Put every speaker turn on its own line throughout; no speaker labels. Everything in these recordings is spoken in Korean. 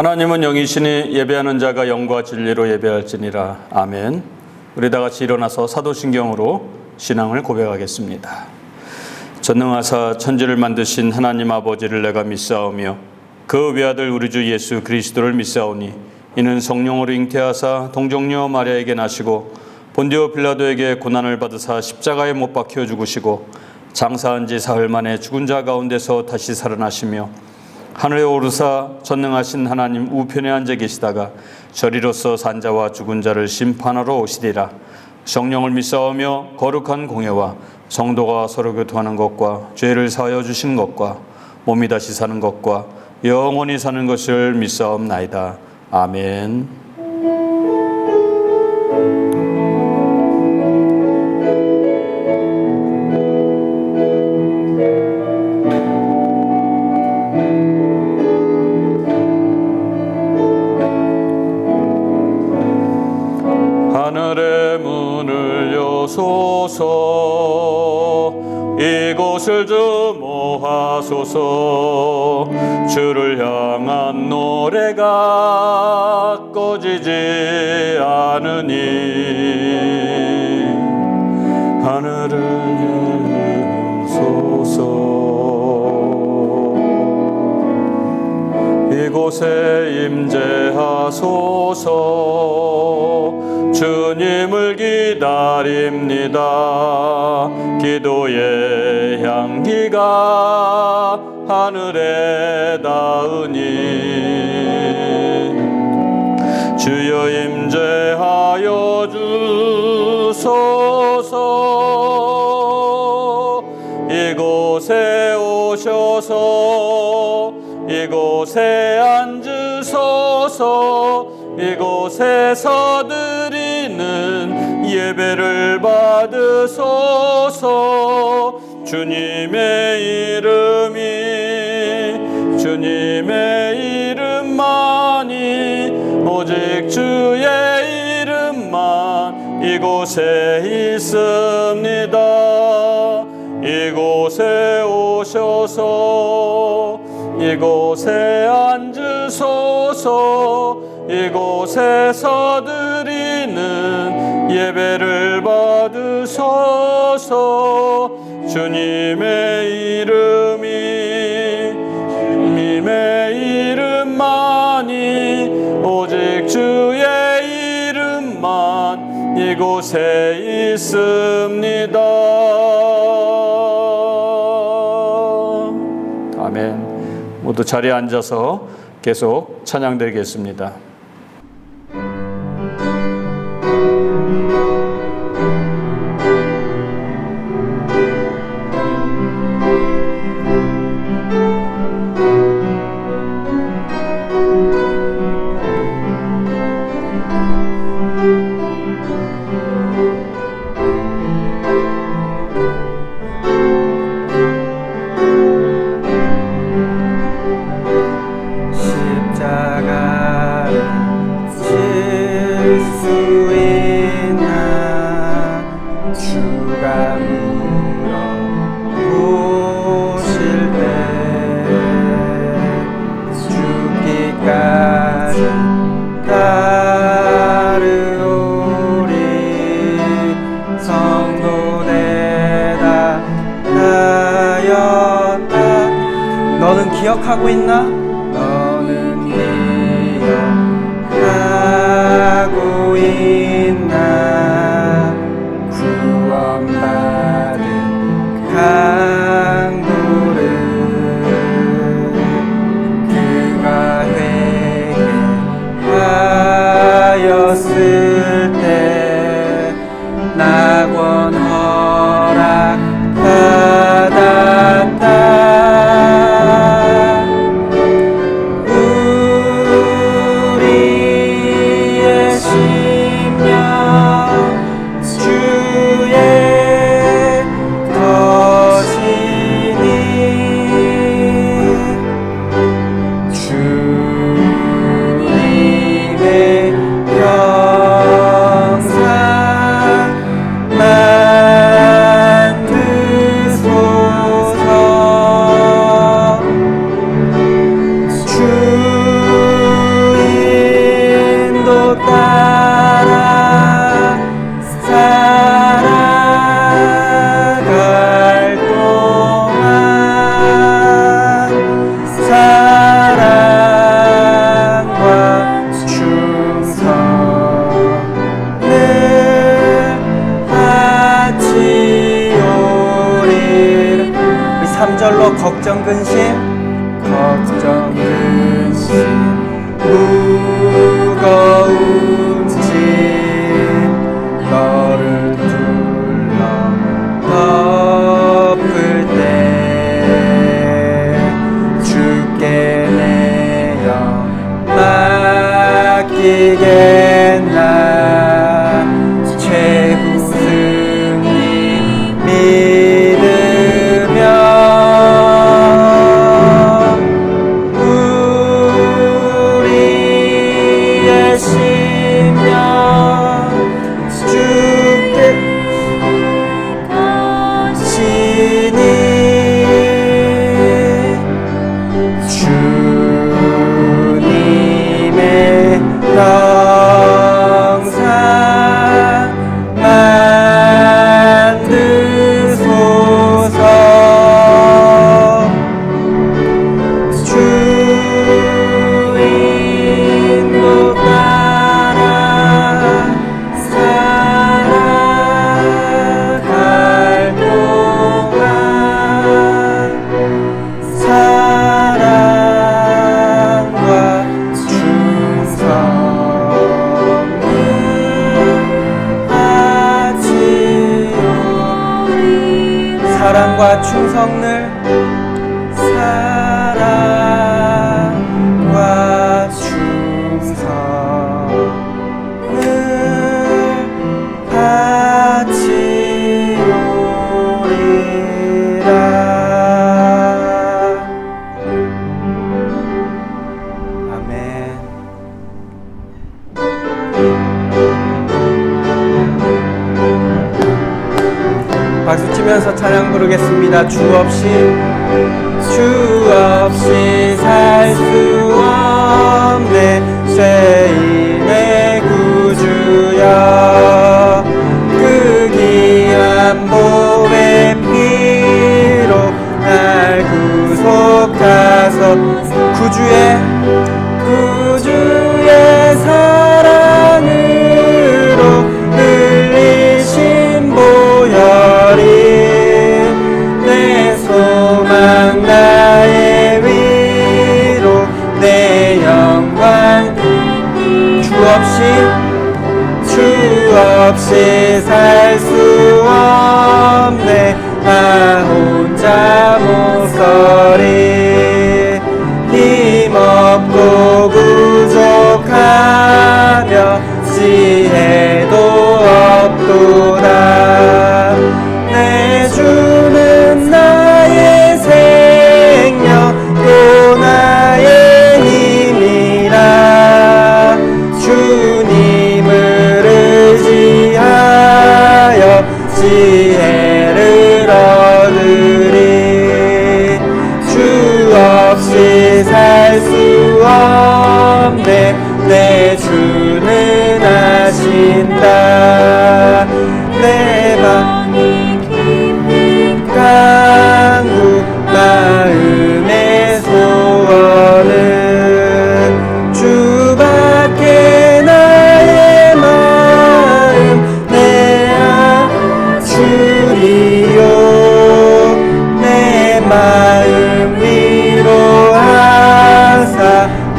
하나님은 영이시니 예배하는 자가 영과 진리로 예배할지니라. 아멘. 우리 다 같이 일어나서 사도신경으로 신앙을 고백하겠습니다. 전능하사 천지를 만드신 하나님 아버지를 내가 믿사오며 그 외아들 우리 주 예수 그리스도를 믿사오니 이는 성령으로 잉태하사 동정녀 마리아에게 나시고 본디오 빌라도에게 고난을 받으사 십자가에 못 박혀 죽으시고 장사한 지 사흘 만에 죽은 자 가운데서 다시 살아나시며 하늘에 오르사 전능하신 하나님 우편에 앉아 계시다가 저리로서 산 자와 죽은 자를 심판하러 오시리라. 성령을 믿사오며 거룩한 공예와 성도가 서로 교통하는 것과 죄를 사하여 주시는 것과 몸이 다시 사는 것과 영원히 사는 것을 믿사옵나이다. 아멘. 하늘의 문을 여소서 이곳을 주모하소서 주를 향한 노래가 꺼지지 않으니 하늘을 여소서 이곳에 임재하소서 주님을 기다립니다. 기도의 향기가 하늘에 닿으니 주여 임재하여 주소서. 이곳에 오셔서 이곳에 앉으소서. 이곳에서 드리는 예배를 받으소서. 주님의 이름만이 오직 주의 이름만 이곳에 있습니다. 이곳에 오셔서 이곳에 앉으소서. 이곳에서 드리는 예배를 받으소서. 주님의 이름만이 오직 주의 이름만 이곳에 있습니다. 아멘. 모두 자리에 앉아서 계속 찬양드리겠습니다.
너는 기억하고 있나? 너는 기억하고 있나? 구원받은 강도를 그가 회개하였을 때 낙원 허락받았다. 뭐 걱정 근심 무거운 짐 너를 둘러 덮을 때 주께 내 영 맡기겠나 최후 승리 믿으며 우리의 심령 주께 신이 주님의 영상 만드소서 주인도 따라 살아갈 동안 사랑과 충성을 바치오리 사랑과 충성을 바치오리라. 아멘. 박수 치면서 찬양 부르겠습니다. 주 없이 살 수 없네 죄인의 구주여 그 귀한 몸의 피로 날 구속하소 구주의 사랑으로 흘리신 보혈이 내 소망 나의 위로 내 영광 주 없이 살 수 없네 나 혼자 못 서리 힘없고 부족하며 지혜도 없도다 내 주는 나의 생명 또 나의 힘이라 주님을 의지하여 지혜를 얻으리 주 없이 살 수 없네 내 주는 아신다 내 마음이 깊은 강구 마음의 소원은 주밖에 나의 마음 내아주리요 내 마음 위로하사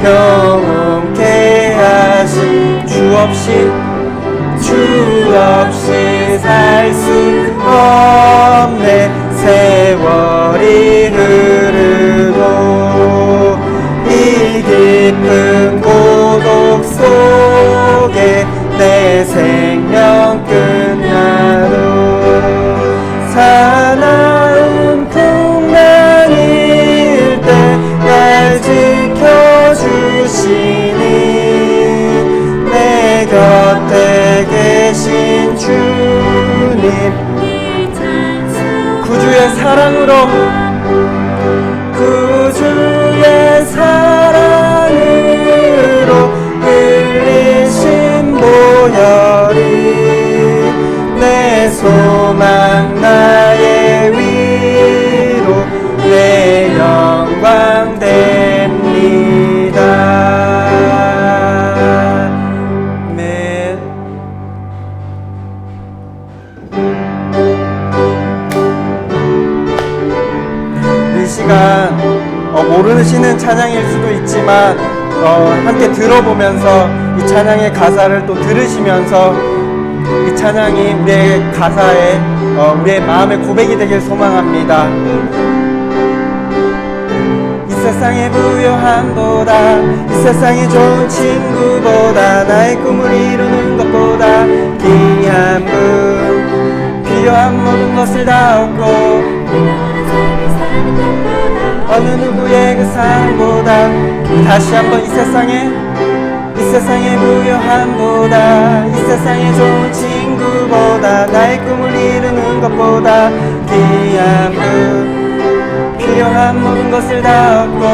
평온케 하신 주 없이 살 수 없네 세월이 흐르고 이 깊은 고독 속에 내 생명 끝나도 사나운 풍랑일 때 날 지켜주시니 내 곁에 계신 주님 구주의 사랑으로 흘리신 보혈이 내 소망 나의 위로 내 영광 됩니다. 아멘. 있지만 함께 들어보면서 이 찬양의 가사를 또 들으시면서 이 찬양이 우리의 가사에 우리의 마음의 고백이 되길 소망합니다. 이 세상의 부요함보다 이 세상의 좋은 친구보다 나의 꿈을 이루는 것보다 귀한 분 필요한 모든 것을 다 얻고 어느 누구의 그 사랑보다 다시 한번 이 세상의 부요함보다 이 세상의 좋은 친구보다 나의 꿈을 이루는 것보다 귀한 분 필요한 모든 것을 다 얻고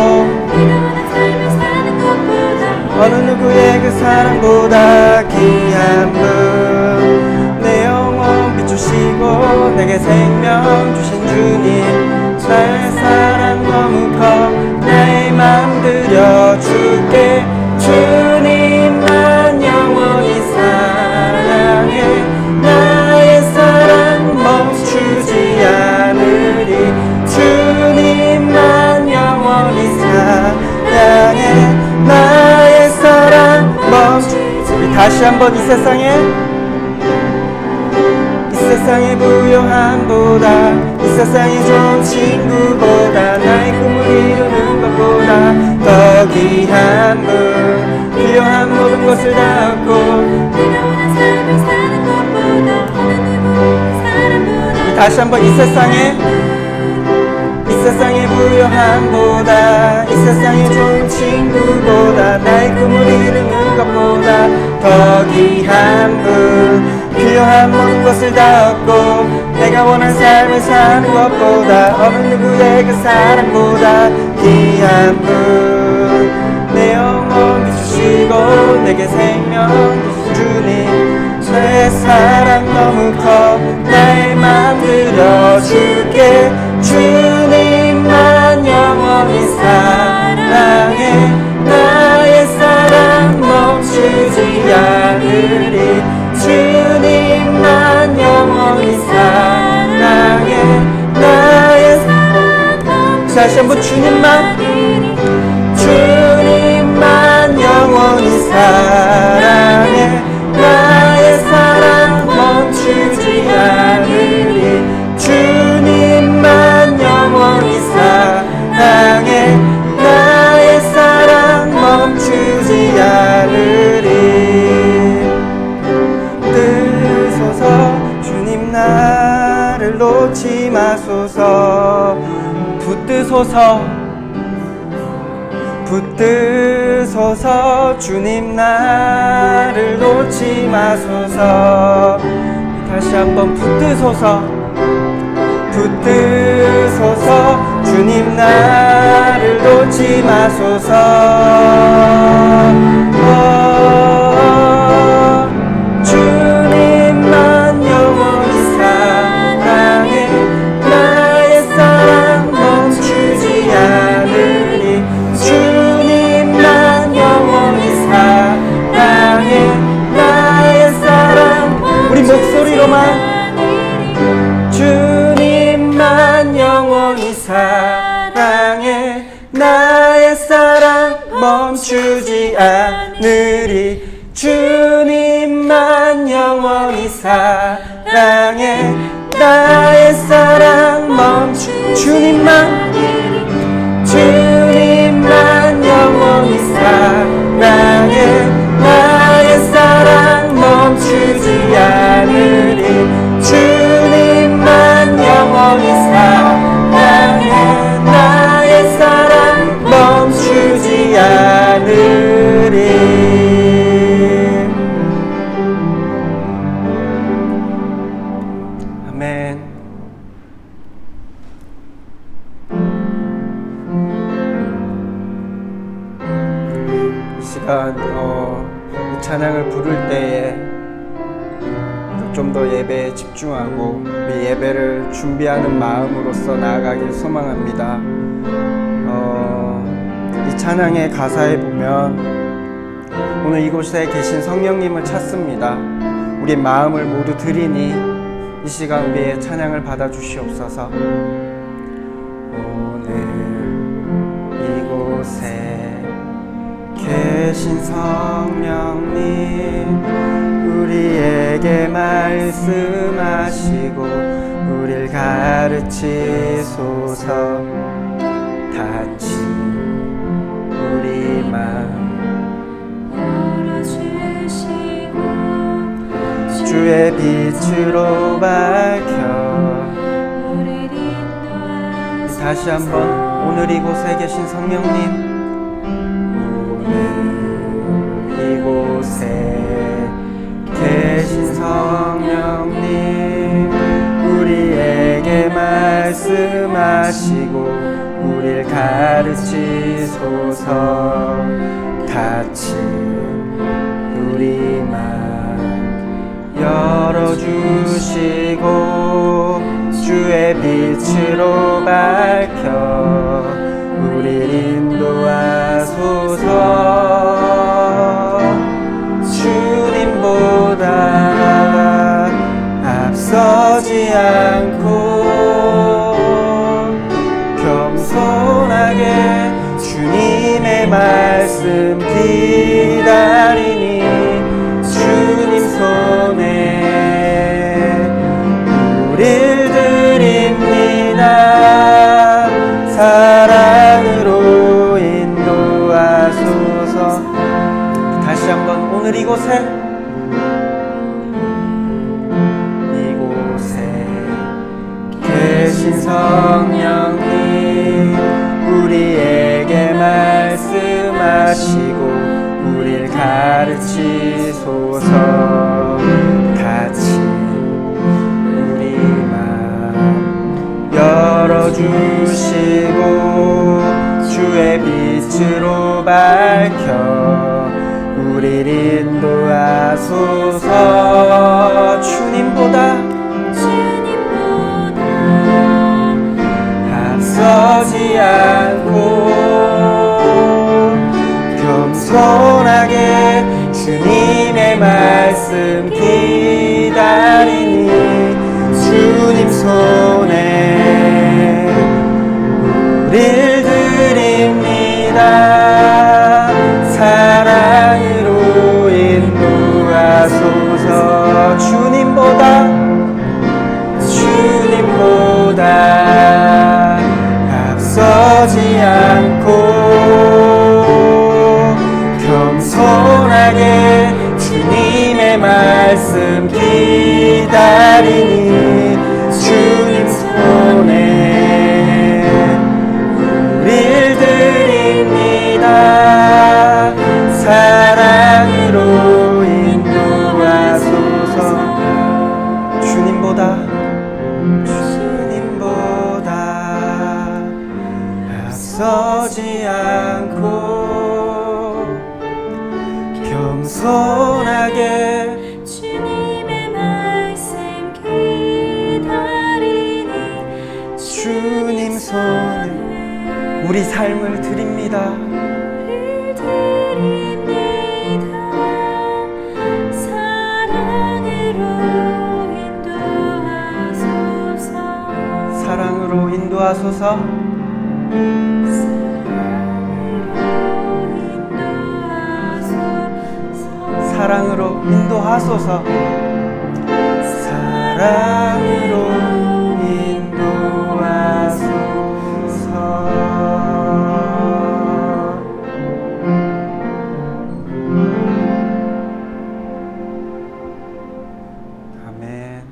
어느 누구의 그 사랑보다 귀한 분 내 영혼 비추시고 내게 생명 주신 주님 나의 사랑 너무 커 나의 맘 들여줄게 주님만 영원히 사랑해 나의 사랑 멈추지 않으리 주님만 영원히 사랑해 나의 사랑 멈추지 우리 다시 한번 이 세상의 부요함보다 이 세상의 좋은 친구보다 나의 꿈을 이루는 것보다 더 귀한 분 필요한 모든 것을 다 얻고 내가 원한 삶을 사는 것보다 어느 누구의 사랑보다 다시 한번 이 세상의 부요함보다 이 세상의 좋은 친구보다 나의 꿈을 이루는 것보다 더 귀한 분 필요한 모든 것을 다 얻고 내가 원한 삶을 사는 것보다 어느 누구의 그 사랑보다 귀한 분 내 영혼 비추시고 내게 생명 주신 주님 내 사랑 너무 커 나의 맘 들여줄게 주님만 영원히 사랑해 나의 사랑 멈추지 않으리 주님만 영원히 사랑해 나의 사랑 다시 한번 주님만 영원히 사랑해 나의 사랑 멈추지 않으리 주님만 영원히 사랑해 나의 사랑 멈추지 않으리 뜨소서 주님 나를 놓지 마소서 붙드소서 주님 나를 놓지 마소서 다시 한번 붙드소서 주님 나를 놓지 마소서 주님만 영원히 사랑해 나의 사랑 멈추지 않으리 주님만 영원히 사랑해 나의 사랑 우리 목소리로만 주님만 영원히 사랑해 나의 사랑 멈추지 않으리 주님만 영원히 사랑해 나의 사랑 주님만 영원히 사랑해 나의 사랑 멈추지 않으리 주님만 영원히 사랑해 나의 사랑 멈추지 않으리 아멘. 이 시간 이 찬양을 부를 때에 좀 더 예배에 집중하고 우리 예배를 준비하는 마음으로서 나아가길 소망합니다. 이 찬양의 가사에 보면 오늘 이곳에 계신 성령님을 찾습니다. 우리 마음을 모두 드리니 이 시간 우리의 찬양을 받아주시옵소서. 오늘 이곳에 계신 성령님 우리에게 말씀하시고 우릴 가르치소서. 다친 우리 맘
열어주시고
주의 빛으로 밝혀. 다시 한번 오늘 이곳에 계신 성령님, 오늘 이곳에 계신 성령님 우리에게 말씀하시고 우릴 가르치소서. 다친 우리 맘 열어주시고 주의 빛으로 밝혀 우릴 인도하소서. 주님보다 앞서지 않고 겸손하게 주님의 말씀 기다리니 주님 손에 우릴 드립니다. 사랑으로 인도하소서. 다시 한번 오늘 이곳에 계신 성령님 우리에게 말씀하시고 우릴 가르치소서. 다친 우리 맘 열어주시고 주의 빛으로 밝혀 우릴 인도하소서. 주님보다 앞서지 않고 겸손하게 주님의 말씀 기다리니 주님 손에 우릴 드립니다. 사랑으로 인도하소서. 주님보다 앞서지 않고 겸손하게 주님의 말씀 기다리니 주님 손에 우릴 드립니다. 사랑으로 인도하소서. 주님보다 앞서지 않고 겸손하게
주님의 말씀 기다리는
주님 손에 우리 삶을 드립니다. 사랑으로 인도하소서. 사랑으로 인도하소서. 사랑으로 인도하소서. 아멘.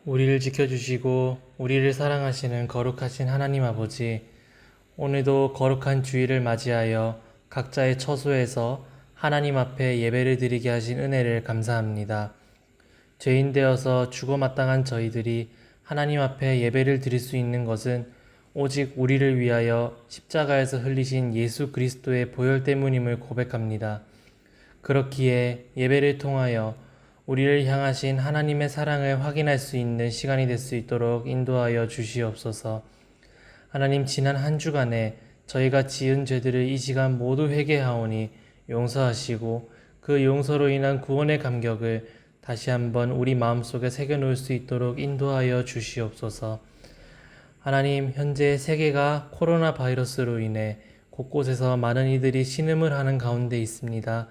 우리를 지켜주시고 우리를 사랑하시는 거룩하신 하나님 아버지, 오늘도 거룩한 주일을 맞이하여 각자의 처소에서 하나님 앞에 예배를 드리게 하신 은혜를 감사합니다. 죄인 되어서 죽어 마땅한 저희들이 하나님 앞에 예배를 드릴 수 있는 것은 오직 우리를 위하여 십자가에서 흘리신 예수 그리스도의 보혈 때문임을 고백합니다. 그렇기에 예배를 통하여 우리를 향하신 하나님의 사랑을 확인할 수 있는 시간이 될 수 있도록 인도하여 주시옵소서. 하나님, 지난 한 주간에 저희가 지은 죄들을 이 시간 모두 회개하오니 용서하시고 그 용서로 인한 구원의 감격을 다시 한번 우리 마음속에 새겨놓을 수 있도록 인도하여 주시옵소서. 하나님, 현재 세계가 코로나 바이러스로 인해 곳곳에서 많은 이들이 신음을 하는 가운데 있습니다.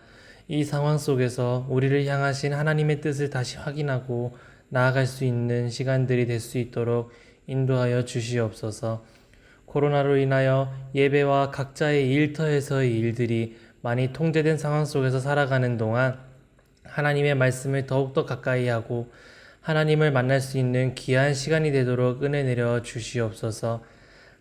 이 상황 속에서 우리를 향하신 하나님의 뜻을 다시 확인하고 나아갈 수 있는 시간들이 될 수 있도록 인도하여 주시옵소서. 코로나로 인하여 예배와 각자의 일터에서의 일들이 많이 통제된 상황 속에서 살아가는 동안 하나님의 말씀을 더욱더 가까이 하고 하나님을 만날 수 있는 귀한 시간이 되도록 은혜 내려 주시옵소서.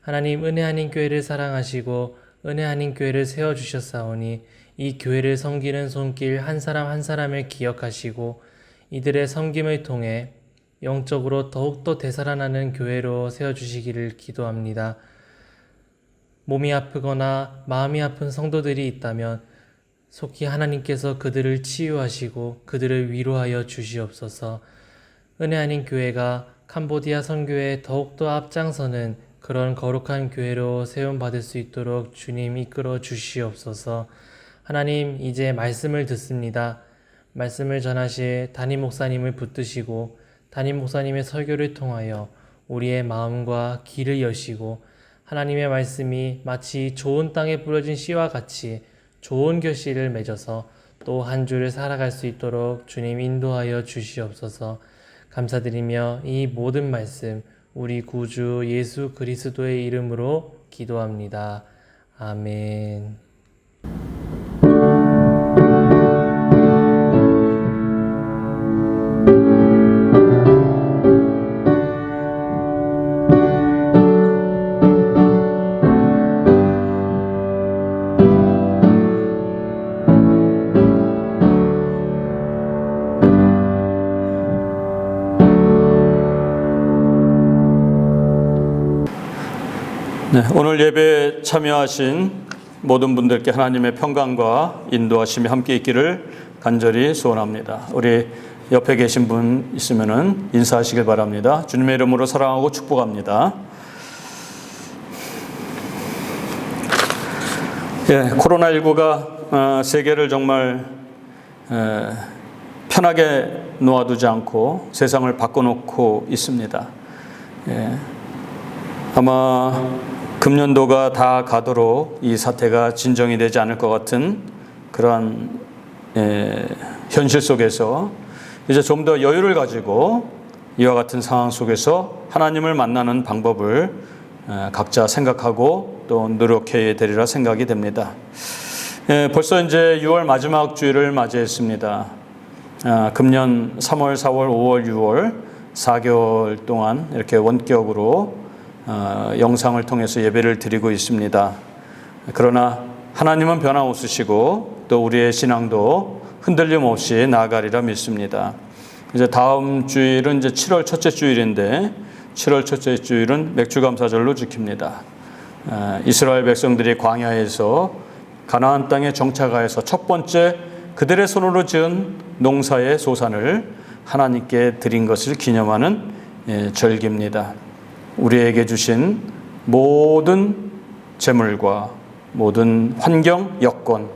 하나님, 은혜 아닌 교회를 사랑하시고 은혜 아닌 교회를 세워주셨사오니 이 교회를 섬기는 손길 한 사람 한 사람을 기억하시고 이들의 섬김을 통해 영적으로 더욱더 되살아나는 교회로 세워주시기를 기도합니다. 몸이 아프거나 마음이 아픈 성도들이 있다면 속히 하나님께서 그들을 치유하시고 그들을 위로하여 주시옵소서. 은혜 아닌 교회가 캄보디아 선교에 더욱더 앞장서는 그런 거룩한 교회로 세움받을 수 있도록 주님 이끌어 주시옵소서. 하나님, 이제 말씀을 듣습니다. 말씀을 전하실 담임 목사님을 붙드시고 담임 목사님의 설교를 통하여 우리의 마음과 귀를 여시고 하나님의 말씀이 마치 좋은 땅에 뿌려진 씨와 같이 좋은 결실을 맺어서 또 한 주를 살아갈 수 있도록 주님 인도하여 주시옵소서. 감사드리며 이 모든 말씀 우리 구주 예수 그리스도의 이름으로 기도합니다. 아멘.
네, 오늘 예배에 참여하신 모든 분들께 하나님의 평강과 인도하심이 함께 있기를 간절히 소원합니다. 우리 옆에 계신 분 있으면은 인사하시길 바랍니다. 주님의 이름으로 사랑하고 축복합니다. 예, 코로나19가 세계를 정말 편하게 놓아두지 않고 세상을 바꿔놓고 있습니다. 예, 아마 금년도가 다 가도록 이 사태가 진정이 되지 않을 것 같은 그러한 현실 속에서 이제 좀 더 여유를 가지고 이와 같은 상황 속에서 하나님을 만나는 방법을 각자 생각하고 또 노력해야 되리라 생각이 됩니다. 벌써 이제 6월 마지막 주일을 맞이했습니다. 금년 3월, 4월, 5월, 6월 4개월 동안 이렇게 원격으로 영상을 통해서 예배를 드리고 있습니다. 그러나 하나님은 변함없으시고 또 우리의 신앙도 흔들림 없이 나아가리라 믿습니다. 이제 다음 주일은 이제 7월 첫째 주일인데 7월 첫째 주일은 맥주감사절로 지킵니다. 이스라엘 백성들이 광야에서 가나안 땅에 정착하여서 첫 번째 그들의 손으로 지은 농사의 소산을 하나님께 드린 것을 기념하는 절기입니다. 우리에게 주신 모든 재물과 모든 환경, 여건,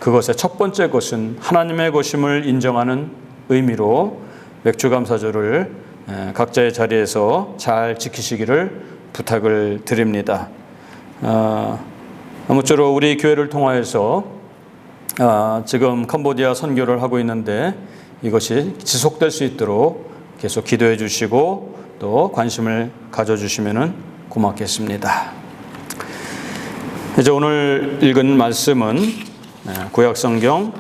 그것의 첫 번째 것은 하나님의 것임을 인정하는 의미로 맥주감사절을 각자의 자리에서 잘 지키시기를 부탁을 드립니다. 아무쪼록 우리 교회를 통하여서 지금 캄보디아 선교를 하고 있는데 이것이 지속될 수 있도록 계속 기도해 주시고 또 관심을 가져주시면 고맙겠습니다. 이제 오늘 읽은 말씀은 구약성경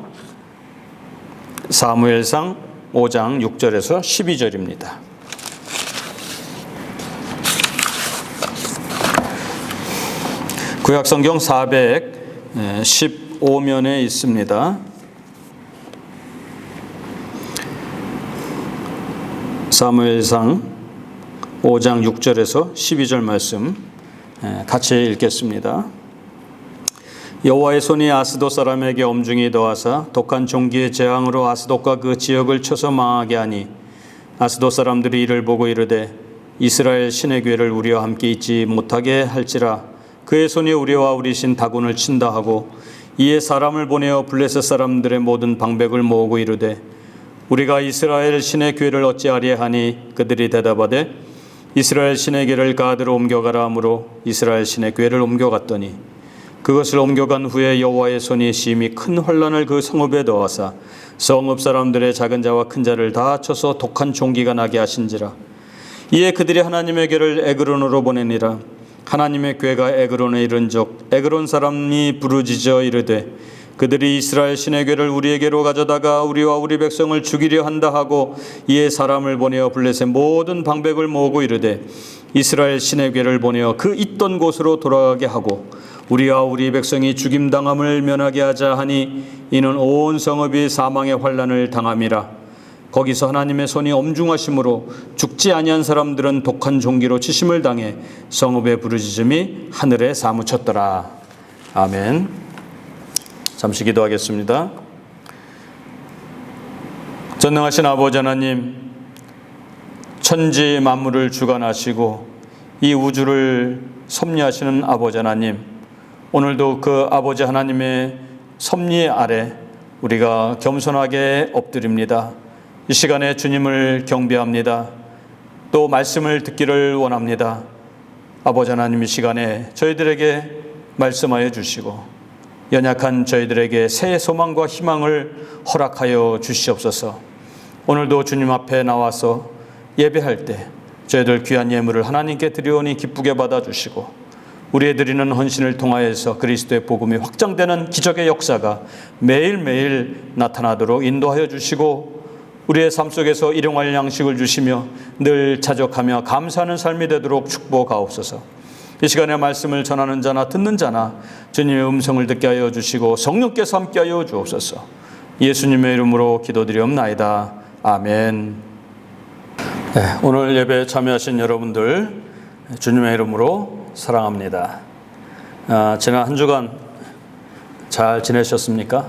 사무엘상 5장 6절에서 12절입니다. 구약성경 415 15면에 있습니다. 사무엘상 5장 6절에서 12절 말씀 같이 읽겠습니다. 여호와의 손이 아스돗 사람에게 엄중히 더하사 독한 종기의 재앙으로 아스돗과 그 지역을 쳐서 망하게 하니 아스돗 사람들이 이를 보고 이르되 이스라엘 신의 괴를 우리와 함께 있지 못하게 할지라 그의 손이 우리와 우리 신 다곤을 친다 하고 이에 사람을 보내어 블레셋 사람들의 모든 방백을 모으고 이르되 우리가 이스라엘 신의 괴를 어찌하리에 하니 그들이 대답하되 이스라엘 신의 괴를 가드로 옮겨가라 하므로 이스라엘 신의 괴를 옮겨갔더니 그것을 옮겨간 후에 여호와의 손이 심히 큰 환난을 그 성읍에 더하사 성읍 사람들의 작은 자와 큰 자를 다 쳐서 독한 종기가 나게 하신지라. 이에 그들이 하나님의 괴를 에그론으로 보내니라. 하나님의 괴가 에그론에 이른적 에그론 사람이 부르짖어 이르되 그들이 이스라엘 신의 괴를 우리에게로 가져다가 우리와 우리 백성을 죽이려 한다 하고 이에 사람을 보내어 블레셋 모든 방백을 모으고 이르되 이스라엘 신의 괴를 보내어 그 있던 곳으로 돌아가게 하고 우리와 우리 백성이 죽임당함을 면하게 하자 하니 이는 온 성읍이 사망의 환난을 당함이라. 거기서 하나님의 손이 엄중하심으로 죽지 아니한 사람들은 독한 종기로 치심을 당해 성읍의 부르짖음이 하늘에 사무쳤더라. 아멘. 잠시 기도하겠습니다. 전능하신 아버지 하나님, 천지 만물을 주관하시고 이 우주를 섭리하시는 아버지 하나님, 오늘도 그 아버지 하나님의 섭리 아래 우리가 겸손하게 엎드립니다. 이 시간에 주님을 경배합니다. 또 말씀을 듣기를 원합니다. 아버지 하나님, 이 시간에 저희들에게 말씀하여 주시고 연약한 저희들에게 새 소망과 희망을 허락하여 주시옵소서. 오늘도 주님 앞에 나와서 예배할 때 저희들 귀한 예물을 하나님께 드리오니 기쁘게 받아주시고 우리의 드리는 헌신을 통하여서 그리스도의 복음이 확장되는 기적의 역사가 매일매일 나타나도록 인도하여 주시고 우리의 삶 속에서 일용할 양식을 주시며 늘 자족하며 감사하는 삶이 되도록 축복하옵소서. 이 시간에 말씀을 전하는 자나 듣는 자나 주님의 음성을 듣게 하여 주시고 성령께서 함께 하여 주옵소서. 예수님의 이름으로 기도드리옵나이다. 아멘. 네, 오늘 예배에 참여하신 여러분들 주님의 이름으로 사랑합니다. 지난 한 주간 잘 지내셨습니까?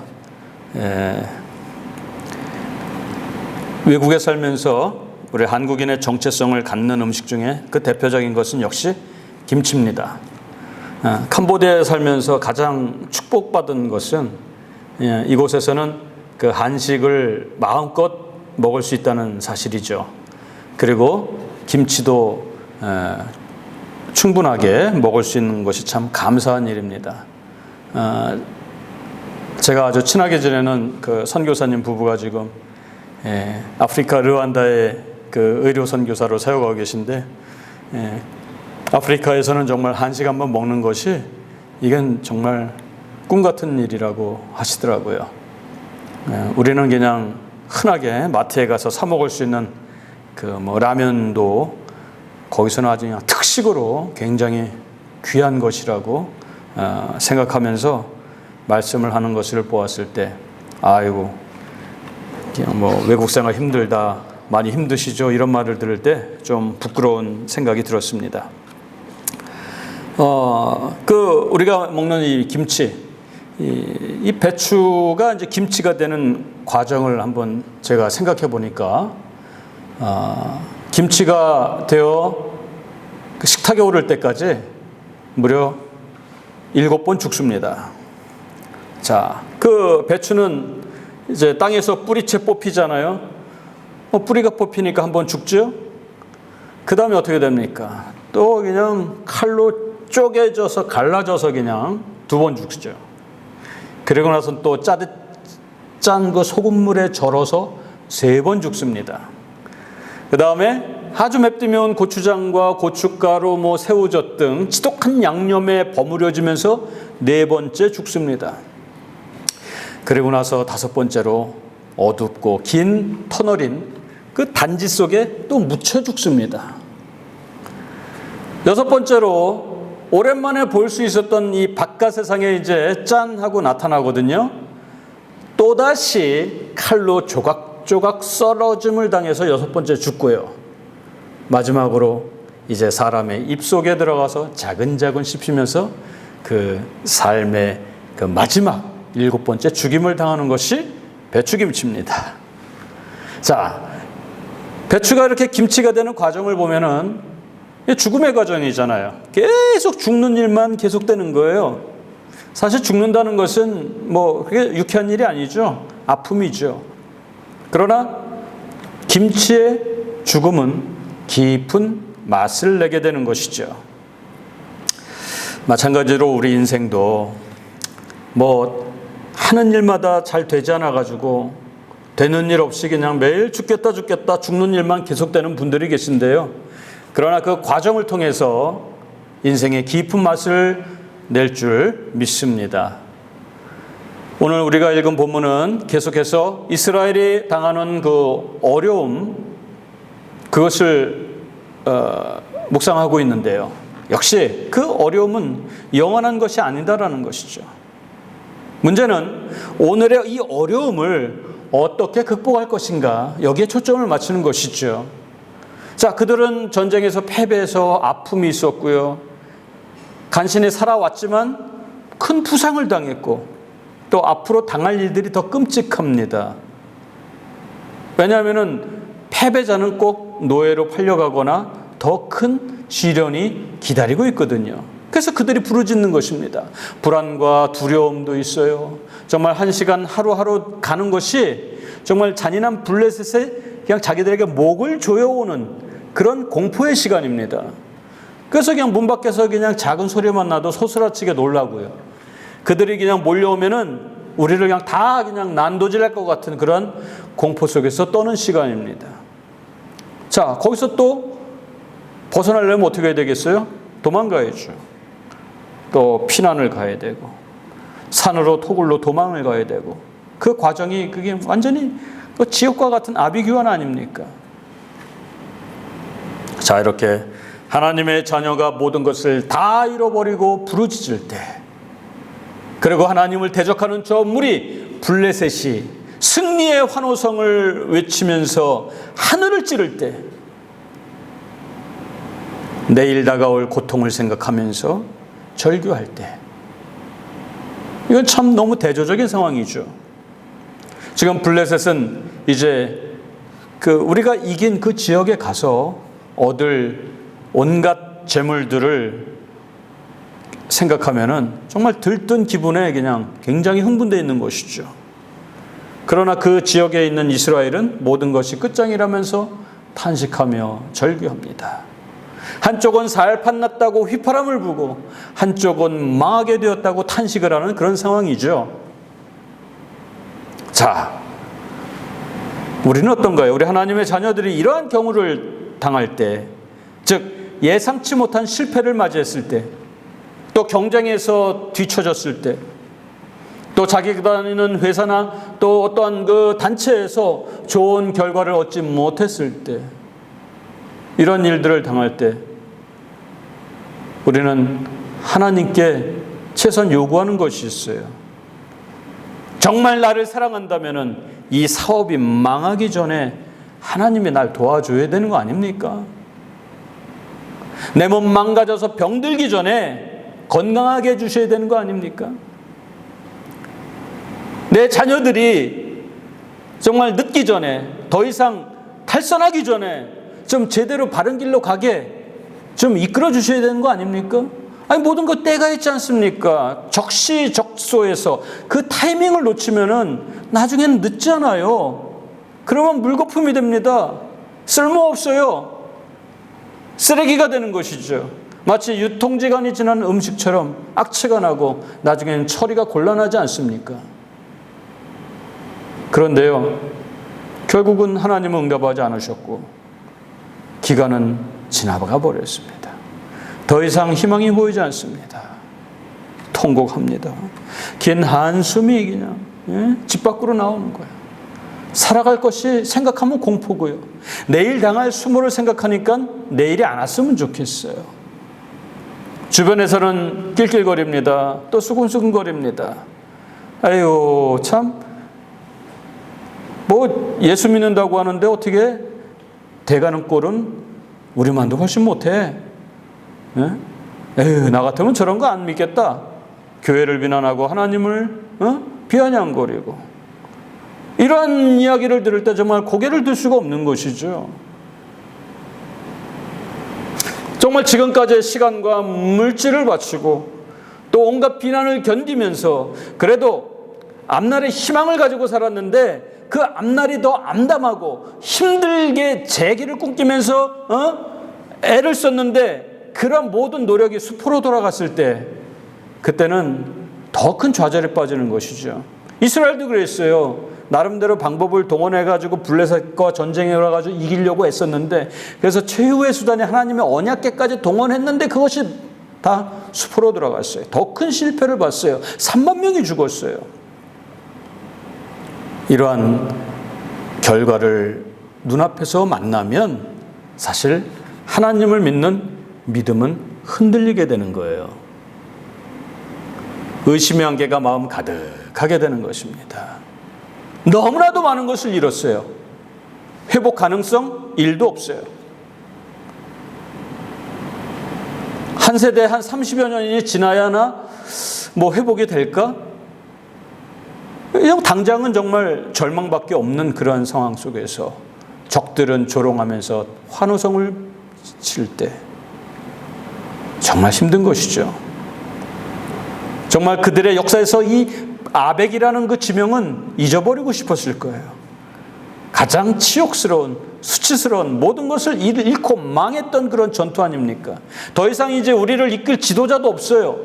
외국에 살면서 우리 한국인의 정체성을 갖는 음식 중에 그 대표적인 것은 역시 김치입니다. 캄보디아에 살면서 가장 축복받은 것은 이곳에서는 그 한식을 마음껏 먹을 수 있다는 사실이죠. 그리고 김치도 충분하게 먹을 수 있는 것이 참 감사한 일입니다. 제가 아주 친하게 지내는 그 선교사님 부부가 지금 아프리카 르완다의 그 의료 선교사로 사역하고 계신데 아프리카에서는 정말 한식 한번 먹는 것이 이건 정말 꿈 같은 일이라고 하시더라고요. 우리는 그냥 흔하게 마트에 가서 사 먹을 수 있는 그 뭐 라면도 거기서는 아주 그냥 특식으로 굉장히 귀한 것이라고 생각하면서 말씀을 하는 것을 보았을 때 아이고 그냥 뭐 외국 생활 힘들다, 많이 힘드시죠, 이런 말을 들을 때 좀 부끄러운 생각이 들었습니다. 우리가 먹는 이 김치, 이 배추가 이제 김치가 되는 과정을 한번 제가 생각해 보니까 김치가 되어 그 식탁에 오를 때까지 무려 7번 죽습니다. 자, 그 배추는 이제 땅에서 뿌리채 뽑히잖아요. 뿌리가 뽑히니까 한번 죽죠. 그 다음에 어떻게 됩니까? 또 그냥 칼로 쪼개져서 갈라져서 그냥 2번 죽죠. 그리고 나서 또 짠 그 소금물에 절어서 3번 죽습니다. 그 다음에 아주 맵디면 고추장과 고춧가루, 뭐 새우젓 등 지독한 양념에 버무려지면서 4번째 죽습니다. 그리고 나서 5번째로 어둡고 긴 터널인 그 단지 속에 또 묻혀 죽습니다. 6번째로 오랜만에 볼 수 있었던 이 바깥 세상에 이제 짠 하고 나타나거든요. 또다시 칼로 조각조각 썰어짐을 당해서 6번째 죽고요. 마지막으로 이제 사람의 입속에 들어가서 자근자근 씹히면서 그 삶의 그 마지막 7번째 죽임을 당하는 것이 배추김치입니다. 자, 배추가 이렇게 김치가 되는 과정을 보면은 죽음의 과정이잖아요. 계속 죽는 일만 계속되는 거예요. 사실 죽는다는 것은 뭐 그게 유쾌한 일이 아니죠. 아픔이죠. 그러나 김치의 죽음은 깊은 맛을 내게 되는 것이죠. 마찬가지로 우리 인생도 뭐 하는 일마다 잘 되지 않아 가지고 되는 일 없이 그냥 매일 죽겠다 죽는 일만 계속되는 분들이 계신데요. 그러나 그 과정을 통해서 인생의 깊은 맛을 낼 줄 믿습니다. 오늘 우리가 읽은 본문은 계속해서 이스라엘이 당하는 그 어려움, 그것을 묵상하고 있는데요. 역시 그 어려움은 영원한 것이 아니다라는 것이죠. 문제는 오늘의 이 어려움을 어떻게 극복할 것인가, 여기에 초점을 맞추는 것이죠. 자, 그들은 전쟁에서 패배해서 아픔이 있었고요. 간신히 살아왔지만 큰 부상을 당했고 또 앞으로 당할 일들이 더 끔찍합니다. 왜냐하면 패배자는 꼭 노예로 팔려가거나 더 큰 시련이 기다리고 있거든요. 그래서 그들이 부르짖는 것입니다. 불안과 두려움도 있어요. 정말 한 시간 하루하루 가는 것이 정말 잔인한 블레셋에 그냥 자기들에게 목을 조여오는 그런 공포의 시간입니다. 그래서 그냥 문 밖에서 그냥 작은 소리만 나도 소스라치게 놀라고요. 그들이 그냥 몰려오면은 우리를 그냥 다 그냥 난도질할 것 같은 그런 공포 속에서 떠는 시간입니다. 자, 거기서 또 벗어나려면 어떻게 해야 되겠어요? 도망가야죠. 또 피난을 가야 되고 산으로 토굴로 도망을 가야 되고 그 과정이 그게 완전히 지옥과 같은 아비규환 아닙니까? 자, 이렇게 하나님의 자녀가 모든 것을 다 잃어버리고 부르짖을 때, 그리고 하나님을 대적하는 저 무리 블레셋이 승리의 환호성을 외치면서 하늘을 찌를 때, 내일 다가올 고통을 생각하면서 절규할 때, 이건 참 너무 대조적인 상황이죠. 지금 블레셋은 이제 우리가 이긴 그 지역에 가서 얻을 온갖 재물들을 생각하면은 정말 들뜬 기분에 그냥 굉장히 흥분되어 있는 것이죠. 그러나 그 지역에 있는 이스라엘은 모든 것이 끝장이라면서 탄식하며 절규합니다. 한쪽은 살판났다고 휘파람을 부고 한쪽은 망하게 되었다고 탄식을 하는 그런 상황이죠. 자, 우리는 어떤가요? 우리 하나님의 자녀들이 이러한 경우를 당할 때, 즉 예상치 못한 실패를 맞이했을 때, 또 경쟁에서 뒤처졌을 때, 또 자기가 다니는 회사나 또 어떠한 그 단체에서 좋은 결과를 얻지 못했을 때, 이런 일들을 당할 때 우리는 하나님께 최소한 요구하는 것이 있어요. 정말 나를 사랑한다면은 이 사업이 망하기 전에 하나님이 날 도와줘야 되는 거 아닙니까? 내 몸 망가져서 병들기 전에 건강하게 해주셔야 되는 거 아닙니까? 내 자녀들이 정말 늦기 전에, 더 이상 탈선하기 전에 좀 제대로 바른 길로 가게 좀 이끌어 주셔야 되는 거 아닙니까? 아니, 모든 것 때가 있지 않습니까? 적시적소에서 그 타이밍을 놓치면은 나중에는 늦잖아요. 그러면 물거품이 됩니다. 쓸모없어요. 쓰레기가 되는 것이죠. 마치 유통기간이 지난 음식처럼 악취가 나고 나중에는 처리가 곤란하지 않습니까? 그런데요, 결국은 하나님은 응답하지 않으셨고 기간은 지나가 버렸습니다. 더 이상 희망이 보이지 않습니다. 통곡합니다. 긴 한숨이 그냥 집 밖으로 나오는 거예요. 살아갈 것이 생각하면 공포고요. 내일 당할 수모를 생각하니까 내일이 안 왔으면 좋겠어요. 주변에서는 낄낄거립니다. 또 수근수근거립니다. 아유, 참, 뭐 예수 믿는다고 하는데 어떻게 돼가는 꼴은 우리만도 훨씬 못해. 예? 에휴, 나 같으면 저런 거 안 믿겠다. 교회를 비난하고 하나님을 비아냥거리고, 이러한 이야기를 들을 때 정말 고개를 들 수가 없는 것이죠. 정말 지금까지의 시간과 물질을 바치고 또 온갖 비난을 견디면서 그래도 앞날에 희망을 가지고 살았는데 그 앞날이 더 암담하고 힘들게 재기를 꿈꾸면서 애를 썼는데 그런 모든 노력이 수포로 돌아갔을 때 그때는 더 큰 좌절에 빠지는 것이죠. 이스라엘도 그랬어요. 나름대로 방법을 동원해가지고 블레셋과 전쟁에 가가지고 이기려고 애썼는데, 그래서 최후의 수단이 하나님의 언약궤까지 동원했는데 그것이 다 수포로 돌아갔어요. 더 큰 실패를 봤어요. 3만 명이 죽었어요. 이러한 결과를 눈앞에서 만나면 사실 하나님을 믿는 믿음은 흔들리게 되는 거예요. 의심의 안개가 마음 가득하게 되는 것입니다. 너무나도 많은 것을 잃었어요. 회복 가능성 1도 없어요. 한 세대 한 30여 년이 지나야나 뭐 회복이 될까? 그냥 당장은 정말 절망밖에 없는 그러한 상황 속에서 적들은 조롱하면서 환호성을 칠 때 정말 힘든 것이죠. 정말 그들의 역사에서 이 아벡이라는 그 지명은 잊어버리고 싶었을 거예요. 가장 치욕스러운, 수치스러운 모든 것을 잃고 망했던 그런 전투 아닙니까? 더 이상 이제 우리를 이끌 지도자도 없어요.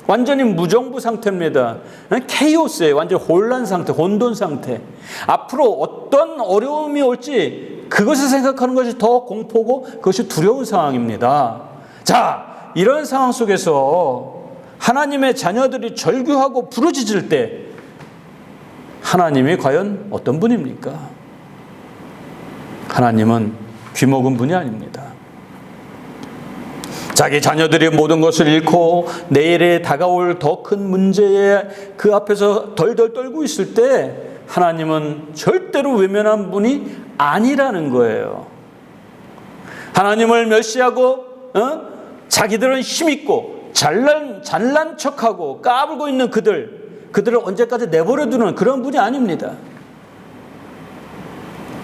완전히 무정부 상태입니다. 케이오스예요. 완전 혼란 상태, 혼돈 상태. 앞으로 어떤 어려움이 올지 그것을 생각하는 것이 더 공포고 그것이 두려운 상황입니다. 자, 이런 상황 속에서 하나님의 자녀들이 절규하고 부르짖을 때 하나님이 과연 어떤 분입니까? 하나님은 귀먹은 분이 아닙니다. 자기 자녀들이 모든 것을 잃고 내일에 다가올 더 큰 문제에 그 앞에서 덜덜 떨고 있을 때 하나님은 절대로 외면한 분이 아니라는 거예요. 하나님을 멸시하고 자기들은 힘있고 잘난 척하고 까불고 있는 그들을 언제까지 내버려두는 그런 분이 아닙니다.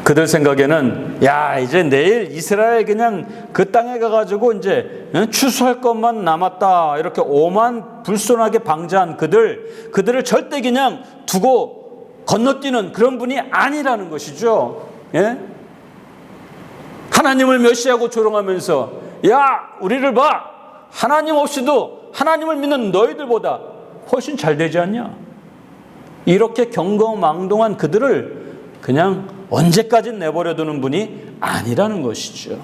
그들 생각에는 야, 이제 내일 이스라엘 그냥 그 땅에 가가지고 이제 추수할 것만 남았다, 이렇게 오만 불손하게 방자한 그들을 절대 그냥 두고 건너뛰는 그런 분이 아니라는 것이죠. 예? 하나님을 멸시하고 조롱하면서 야, 우리를 봐, 하나님 없이도 하나님을 믿는 너희들보다 훨씬 잘 되지 않냐, 이렇게 경거망동한 그들을 그냥 언제까지 내버려두는 분이 아니라는 것이죠.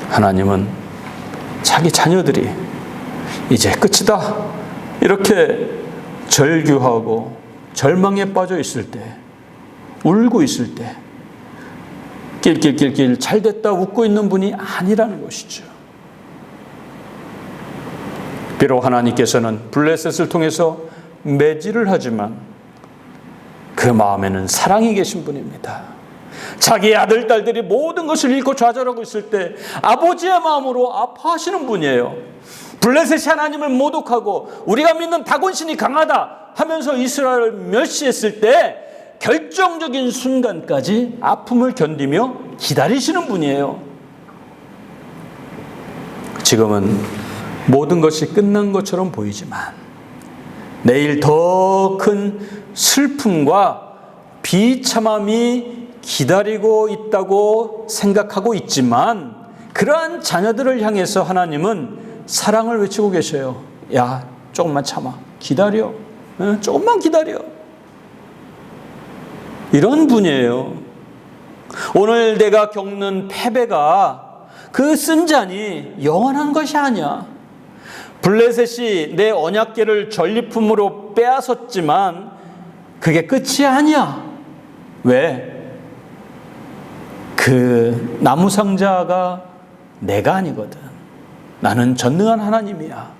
하나님은 자기 자녀들이 이제 끝이다 이렇게 절규하고 절망에 빠져 있을 때, 울고 있을 때 낄낄낄낄 잘됐다 웃고 있는 분이 아니라는 것이죠. 비록 하나님께서는 블레셋을 통해서 매질을 하지만 그 마음에는 사랑이 계신 분입니다. 자기 아들, 딸들이 모든 것을 잃고 좌절하고 있을 때 아버지의 마음으로 아파하시는 분이에요. 블레셋이 하나님을 모독하고 우리가 믿는 다곤신이 강하다 하면서 이스라엘을 멸시했을 때 결정적인 순간까지 아픔을 견디며 기다리시는 분이에요. 지금은 모든 것이 끝난 것처럼 보이지만 내일 더 큰 슬픔과 비참함이 기다리고 있다고 생각하고 있지만 그러한 자녀들을 향해서 하나님은 사랑을 외치고 계셔요. 야, 조금만 참아, 기다려, 조금만 기다려, 이런 분이에요. 오늘 내가 겪는 패배가 그 쓴 잔이 영원한 것이 아니야. 블레셋이 내 언약궤를 전리품으로 빼앗았지만 그게 끝이 아니야. 왜? 그 나무 상자가 내가 아니거든. 나는 전능한 하나님이야.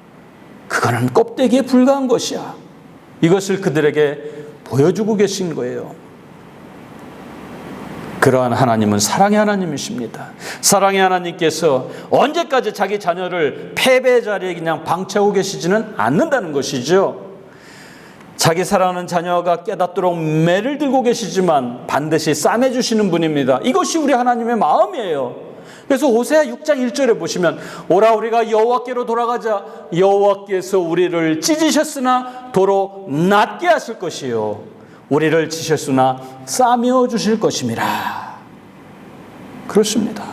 그거는 껍데기에 불과한 것이야. 이것을 그들에게 보여주고 계신 거예요. 그러한 하나님은 사랑의 하나님이십니다. 사랑의 하나님께서 언제까지 자기 자녀를 패배 자리에 그냥 방치하고 계시지는 않는다는 것이죠. 자기 사랑하는 자녀가 깨닫도록 매를 들고 계시지만 반드시 싸매주시는 분입니다. 이것이 우리 하나님의 마음이에요. 그래서 호세아 6장 1절에 보시면 오라 우리가 여호와께로 돌아가자. 여호와께서 우리를 찢으셨으나 도로 낫게 하실 것이요 우리를 치셨으나 싸매어 주실 것임이라. 그렇습니다.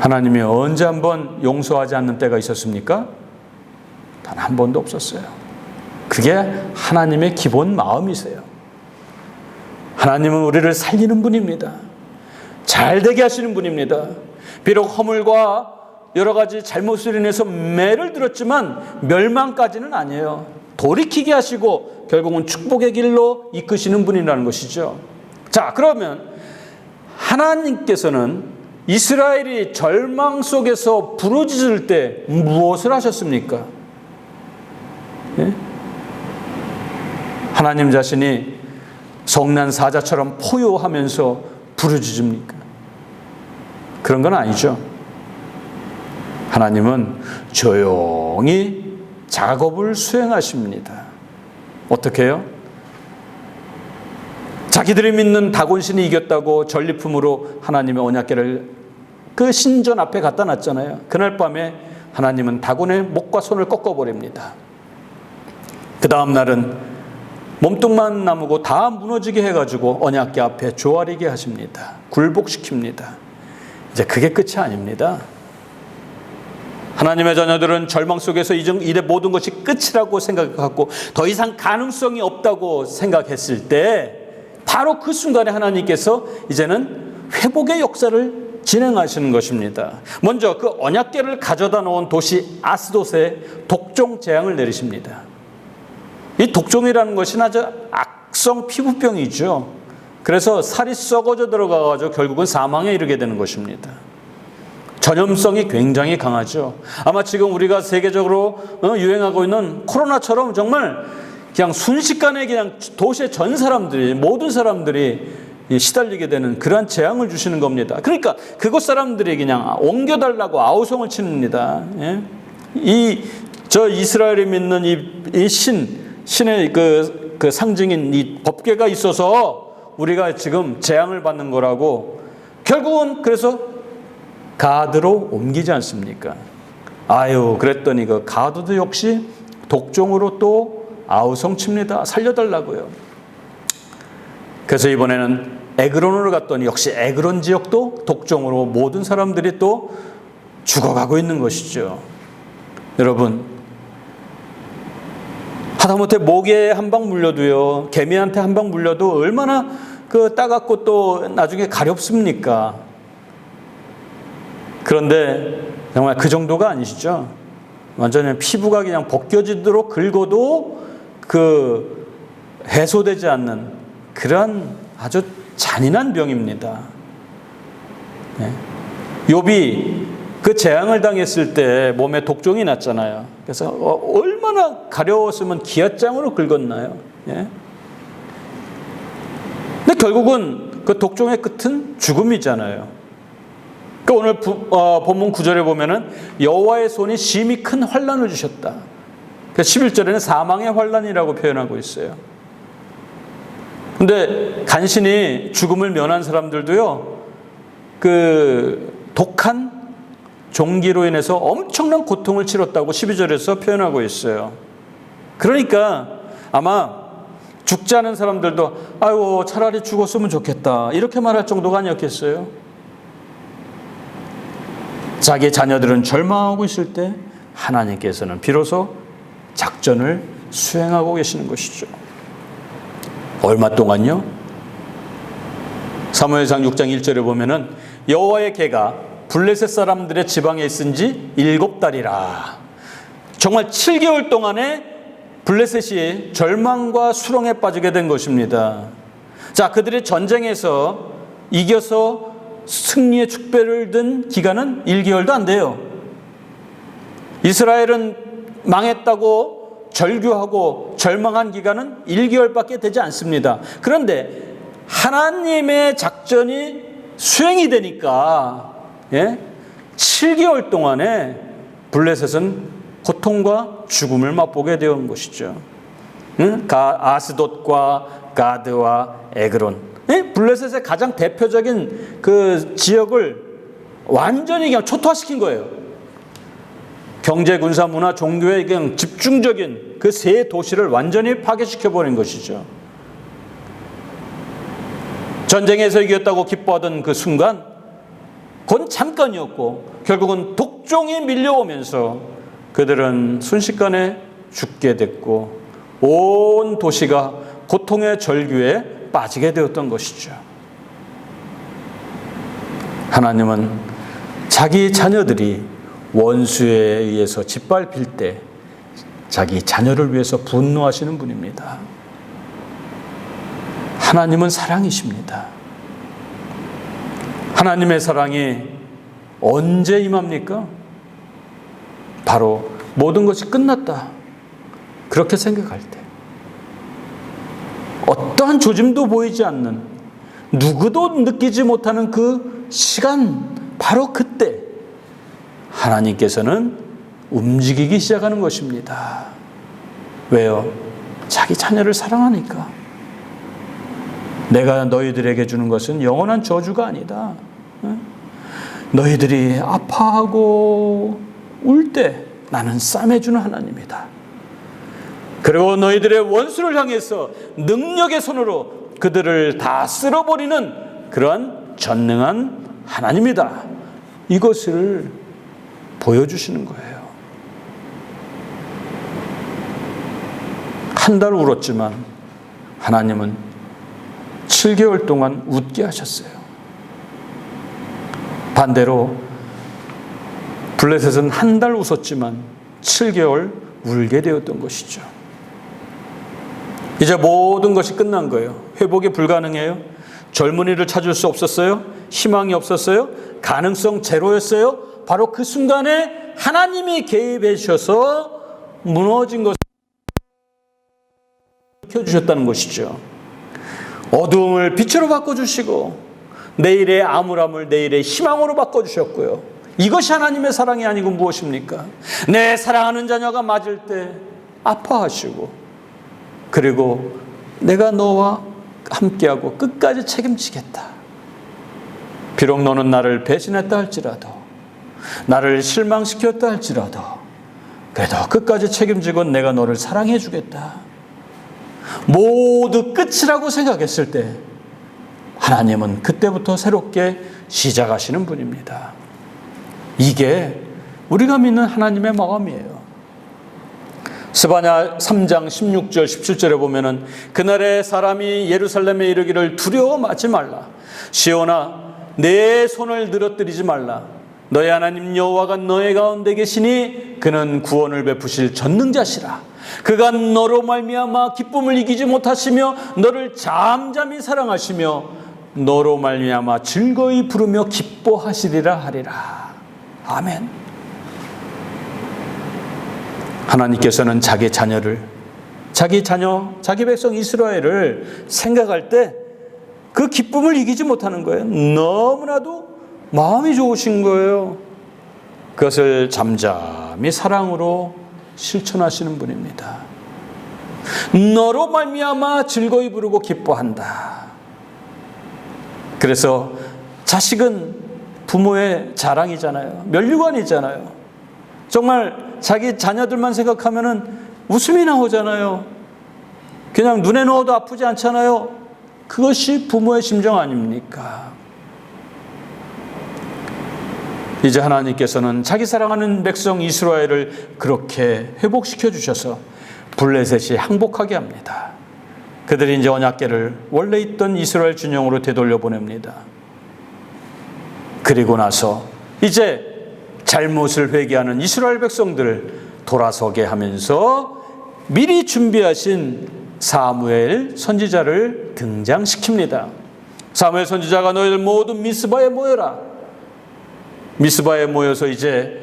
하나님이 언제 한번 용서하지 않는 때가 있었습니까? 단 한 번도 없었어요. 그게 하나님의 기본 마음이세요. 하나님은 우리를 살리는 분입니다. 잘 되게 하시는 분입니다. 비록 허물과 여러 가지 잘못을 인해서 매를 들었지만 멸망까지는 아니에요. 돌이키게 하시고 결국은 축복의 길로 이끄시는 분이라는 것이죠. 자, 그러면 하나님께서는 이스라엘이 절망 속에서 부르짖을 때 무엇을 하셨습니까? 예? 하나님 자신이 성난 사자처럼 포효하면서 부르짖습니까? 그런 건 아니죠. 하나님은 조용히 작업을 수행하십니다. 어떻게 해요? 자기들이 믿는 다곤신이 이겼다고 전리품으로 하나님의 언약궤를 그 신전 앞에 갖다 놨잖아요. 그날 밤에 하나님은 다곤의 목과 손을 꺾어버립니다. 그 다음 날은 몸뚱만 남고 다 무너지게 해가지고 언약궤 앞에 조아리게 하십니다. 굴복시킵니다. 이제 그게 끝이 아닙니다. 하나님의 자녀들은 절망 속에서 이제 모든 것이 끝이라고 생각하고 더 이상 가능성이 없다고 생각했을 때 바로 그 순간에 하나님께서 이제는 회복의 역사를 진행하시는 것입니다. 먼저 그 언약궤를 가져다 놓은 도시 아스돗에 독종 재앙을 내리십니다. 이 독종이라는 것이 아주 악성 피부병이죠. 그래서 살이 썩어져 들어가가지고 결국은 사망에 이르게 되는 것입니다. 전염성이 굉장히 강하죠. 아마 지금 우리가 세계적으로 유행하고 있는 코로나처럼 정말 그냥 순식간에 그냥 도시의 전 사람들이 모든 사람들이 시달리게 되는 그러한 재앙을 주시는 겁니다. 그러니까 그곳 사람들이 그냥 옮겨달라고 아우성을 칩니다. 예? 저 이스라엘이 믿는 이 신의 그 상징인 이 법궤가 있어서 우리가 지금 재앙을 받는 거라고 결국은 그래서 가드로 옮기지 않습니까? 아유, 그랬더니 그 가드도 역시 독종으로 또 아우성칩니다. 살려달라고요. 그래서 이번에는 에그론으로 갔더니 역시 에그론 지역도 독종으로 모든 사람들이 또 죽어가고 있는 것이죠. 여러분, 하다못해 모기에 한 방 물려도요, 개미한테 한 방 물려도 얼마나 그 따갑고 또 나중에 가렵습니까? 그런데 정말 그 정도가 아니시죠? 완전히 피부가 그냥 벗겨지도록 긁어도 그 해소되지 않는 그런 아주 잔인한 병입니다. 네. 욥이 그 재앙을 당했을 때 몸에 독종이 났잖아요. 그래서 얼마나 가려웠으면 기앗장으로 긁었나요? 예? 근데 결국은 그 독종의 끝은 죽음이잖아요. 그러니까 오늘 본문 9절에 보면은 여호와의 손이 심히 큰 환난을 주셨다. 그래서 11절에는 사망의 환난이라고 표현하고 있어요. 근데 간신히 죽음을 면한 사람들도요, 그 독한 종기로 인해서 엄청난 고통을 치렀다고 12절에서 표현하고 있어요. 그러니까 아마 죽지 않은 사람들도 아이고 차라리 죽었으면 좋겠다 이렇게 말할 정도가 아니었겠어요? 자기 자녀들은 절망하고 있을 때 하나님께서는 비로소 작전을 수행하고 계시는 것이죠. 얼마 동안요? 사무엘상 6장 1절에 보면은 여호와의 궤가 블레셋 사람들의 지방에 있은 지 7달이라. 정말 7개월 동안에 블레셋이 절망과 수렁에 빠지게 된 것입니다. 자, 그들이 전쟁에서 이겨서 승리의 축배를 든 기간은 1개월도 안 돼요. 이스라엘은 망했다고 절규하고 절망한 기간은 1개월밖에 되지 않습니다. 그런데 하나님의 작전이 수행이 되니까 7개월 동안에 블레셋은 고통과 죽음을 맛보게 되온 것이죠. 아스돗과 가드와 에그론, 블레셋의 가장 대표적인 그 지역을 완전히 그냥 초토화시킨 거예요. 경제, 군사, 문화, 종교의 그냥 집중적인 그 세 도시를 완전히 파괴시켜버린 것이죠. 전쟁에서 이겼다고 기뻐하던 그 순간, 그건 잠깐이었고 결국은 독종이 밀려오면서 그들은 순식간에 죽게 됐고 온 도시가 고통의 절규에 빠지게 되었던 것이죠. 하나님은 자기 자녀들이 원수에 의해서 짓밟힐 때 자기 자녀를 위해서 분노하시는 분입니다. 하나님은 사랑이십니다. 하나님의 사랑이 언제 임합니까? 바로 모든 것이 끝났다, 그렇게 생각할 때, 어떠한 조짐도 보이지 않는, 누구도 느끼지 못하는 그 시간, 바로 그때 하나님께서는 움직이기 시작하는 것입니다. 왜요? 자기 자녀를 사랑하니까. 내가 너희들에게 주는 것은 영원한 저주가 아니다. 너희들이 아파하고 울 때 나는 싸매주는 하나님이다. 그리고 너희들의 원수를 향해서 능력의 손으로 그들을 다 쓸어버리는 그러한 전능한 하나님이다. 이것을 보여주시는 거예요. 한 달 울었지만 하나님은 7개월 동안 웃게 하셨어요. 반대로 블레셋은 한 달 웃었지만 7개월 울게 되었던 것이죠. 이제 모든 것이 끝난 거예요. 회복이 불가능해요. 젊은이를 찾을 수 없었어요. 희망이 없었어요. 가능성 제로였어요. 바로 그 순간에 하나님이 개입해 주셔서 무너진 것을 켜주셨다는 것이죠. 어두움을 빛으로 바꿔주시고 내일의 암울함을 내일의 희망으로 바꿔주셨고요. 이것이 하나님의 사랑이 아니고 무엇입니까? 내 사랑하는 자녀가 맞을 때 아파하시고, 그리고 내가 너와 함께하고 끝까지 책임지겠다. 비록 너는 나를 배신했다 할지라도, 나를 실망시켰다 할지라도, 그래도 끝까지 책임지고 내가 너를 사랑해 주겠다. 모두 끝이라고 생각했을 때 하나님은 그때부터 새롭게 시작하시는 분입니다. 이게 우리가 믿는 하나님의 마음이에요. 스바냐 3장 16절 17절에 보면은 그날에 사람이 예루살렘에 이르기를 두려워하지 말라. 시온아 내 손을 늘어뜨리지 말라. 너의 하나님 여호와가 너의 가운데 계시니 그는 구원을 베푸실 전능자시라. 그가 너로 말미암아 기쁨을 이기지 못하시며 너를 잠잠히 사랑하시며 너로 말미암아 즐거이 부르며 기뻐하시리라 하리라. 아멘. 하나님께서는 자기 자녀를, 자기 자녀, 자기 백성 이스라엘을 생각할 때 그 기쁨을 이기지 못하는 거예요. 너무나도 마음이 좋으신 거예요. 그것을 잠잠히 사랑으로 실천하시는 분입니다. 너로 말미암아 즐거이 부르고 기뻐한다. 그래서 자식은 부모의 자랑이잖아요. 면류관이잖아요. 정말 자기 자녀들만 생각하면은 웃음이 나오잖아요. 그냥 눈에 넣어도 아프지 않잖아요. 그것이 부모의 심정 아닙니까? 이제 하나님께서는 자기 사랑하는 백성 이스라엘을 그렇게 회복시켜 주셔서 블레셋이 항복하게 합니다. 그들이 이제 언약궤를 원래 있던 이스라엘 진영으로 되돌려 보냅니다. 그리고 나서 이제 잘못을 회개하는 이스라엘 백성들을 돌아서게 하면서 미리 준비하신 사무엘 선지자를 등장시킵니다. 사무엘 선지자가 너희들 모두 미스바에 모여라. 미스바에 모여서 이제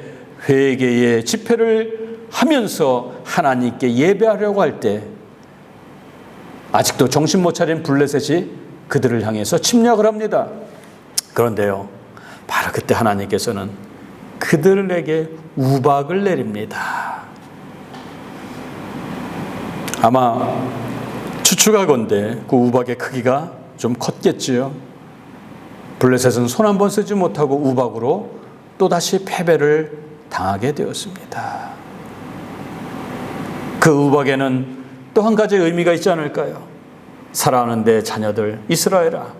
회개의 집회를 하면서 하나님께 예배하려고 할 때 아직도 정신 못 차린 블레셋이 그들을 향해서 침략을 합니다. 그런데요, 바로 그때 하나님께서는 그들에게 우박을 내립니다. 아마 추측하건대 그 우박의 크기가 좀 컸겠지요. 블레셋은 손 한 번 쓰지 못하고 우박으로 또다시 패배를 당하게 되었습니다. 그 우박에는 또 한 가지 의미가 있지 않을까요? 사랑하는 내 자녀들 이스라엘아,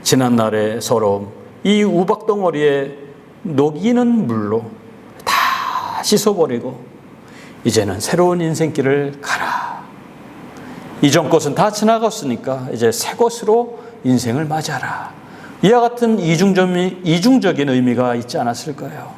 지난날의 서러움, 이 우박 덩어리에 녹이는 물로 다 씻어버리고 이제는 새로운 인생길을 가라. 이전 것은 다 지나갔으니까 이제 새 것으로 인생을 맞이하라. 이와 같은 이중적인 의미가 있지 않았을까요?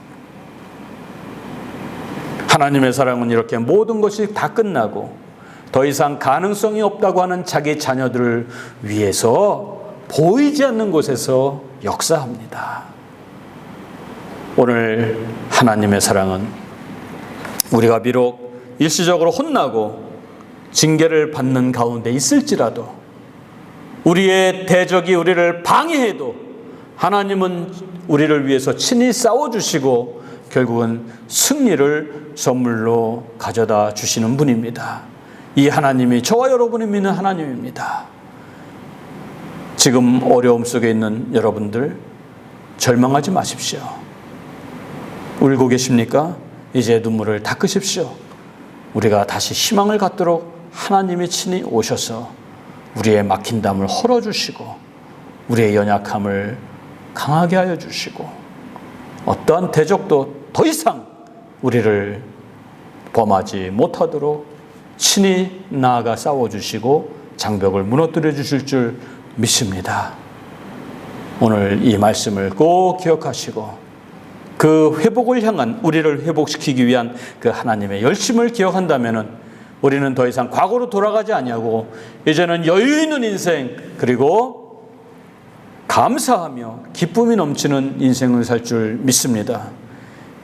하나님의 사랑은 이렇게 모든 것이 다 끝나고 더 이상 가능성이 없다고 하는 자기 자녀들을 위해서 보이지 않는 곳에서 역사합니다. 오늘 하나님의 사랑은 우리가 비록 일시적으로 혼나고 징계를 받는 가운데 있을지라도, 우리의 대적이 우리를 방해해도 하나님은 우리를 위해서 친히 싸워주시고 결국은 승리를 선물로 가져다 주시는 분입니다. 이 하나님이 저와 여러분이 믿는 하나님입니다. 지금 어려움 속에 있는 여러분들 절망하지 마십시오. 울고 계십니까? 이제 눈물을 닦으십시오. 우리가 다시 희망을 갖도록 하나님이 친히 오셔서 우리의 막힌 담을 헐어주시고 우리의 연약함을 강하게 하여 주시고 어떠한 대적도 더 이상 우리를 범하지 못하도록 친히 나아가 싸워주시고 장벽을 무너뜨려 주실 줄 믿습니다. 오늘 이 말씀을 꼭 기억하시고 그 회복을 향한, 우리를 회복시키기 위한 그 하나님의 열심을 기억한다면 우리는 더 이상 과거로 돌아가지 아니하고 이제는 여유 있는 인생, 그리고 감사하며 기쁨이 넘치는 인생을 살 줄 믿습니다.